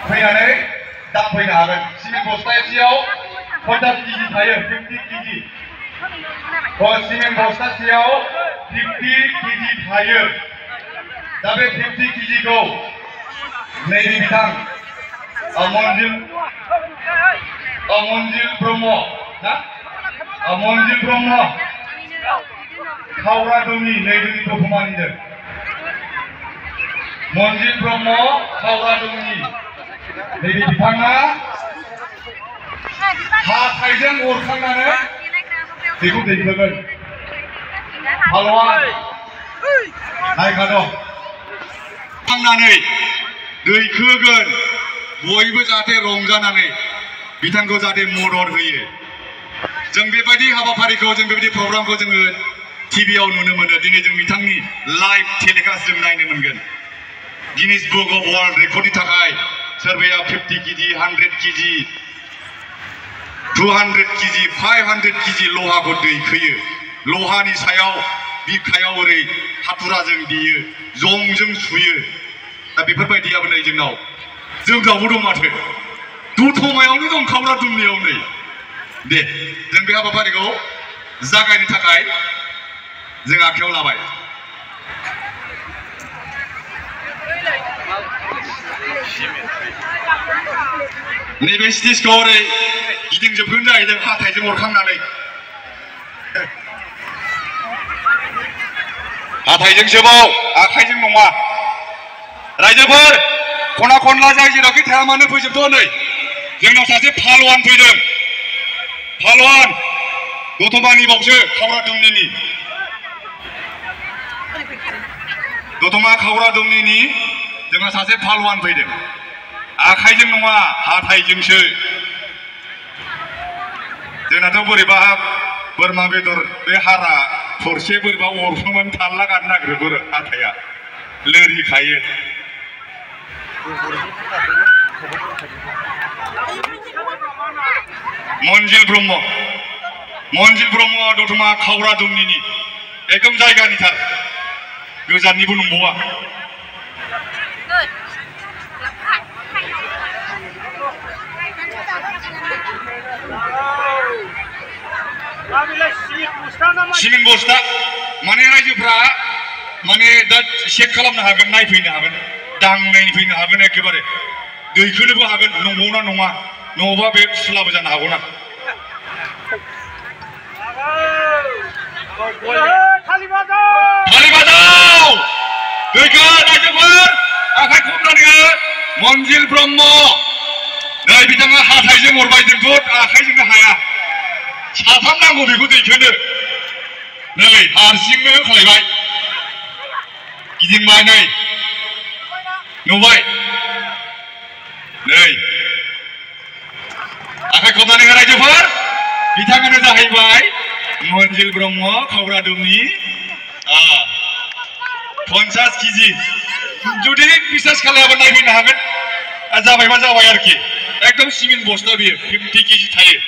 फैनानै दांफैनो हागोन सिमेन्ट बस्थासेयाव 50 केजि थायो 50 केजि सिमेन्ट बस्थासेयाव 50 केजि थायो दा बे 50 केजिखौ नैबे बिथां मन्जिल ब्रह्म ना मन्जिल ब्रह्म खावरा दौनि नैबेनि दतमानिनो मन्जिल ब्रह्म खावरा दौनि नैबे बिथाङा हाथाइजों अरखांनानै बेखौ दैखोगोन पालवान नायखा दं थांनानै दैखोगोन बयबो जाहाथे रंजानानै बिथांखौ जाहाथे मदद होयो जों बेबायदि हाबाफारिखौ जों बेबायदि प्रग्रामखौ जोङो टिभिआव नुनो मोनो दिनै जों बिथांनि लाइभ टेलिकास्ट जों नायनो मोनगोन गिनिस बुक अफ वर्ल्ड रेकर्डनि थाखाय सोरबाया 50 केजि 100 केजि 200 केजि 500 केजि लहाखौ दैखोयो लहानि सायाव बिखायाव ओरै हाथुराजों देयो जंजों सुयो दा बेफोरबायदियाबो नै जोंनावबो दं माथो दतमायावनो दं खावरा दुमनियाव नै दे जों बे हाबाफारिखौ जागायनो थाखाय जों आखायाव लाबाय नैबे स्टेजखौ ओरै गिदिंजोबगोन जाहैदों हाथाइजों अरखांनानै हाथाइजोंसोबाव आखाइजों नङा रायजोफोर खना खनला जाय जेरावखि थाया मानो फैजोबथ' नै जोंनाव सासे पालवान फैदों पालवान दतमानि बावसो खावरा दुमनिनि दतमा खावरा दुमनिनि जोंहा सासे पालवान फैदों आखाइजों नङा हाथाइजोंसो जोंनाथ' बोरैबा बोरमा बेदर बे हारा थरसे बोरैबा अरफ्रोमनानै थाल्ला गानो नागिरो हाथाइया लोरिखायो मन्जिल ब्रह्म दतमा खावरा दुमनिनि एकदम जायगानिथार गोजाननिबो नंबावा सिमेन्ट बस्ता माने रायजोफ्रा माने दा चेक खालामनो हागोन नायफैनो हागोन दांनायफैनो हागोन एखेबारे दैखोनोबो हागोन नंगौना नङा नङाबा बे फुलाबो जानो हागौना थालिबाजाव दैखो रायजोफोर आखाइ खबनानै मन्जिल ब्रह्म नै बिथाङा हाथाइजों अरबाय जोंथ' आखाइजोंनो हाया साथाम नांगौ बेखौ दैखोनो नै हारसिंनो होखालायबाय गिदिंबाय नै नुबाय नै आखाइ खबनानै रायजोफोर बिथाङानो जाहैबाय मन्जिल ब्रह्म खावरा दुमनि 50 केजि जुदि बिसास खालायाबा नायफैनो हागोन जाबायबा जाबाय आरोखि एकदम सिमेन्ट बस्ता बियो 50 केजि थायो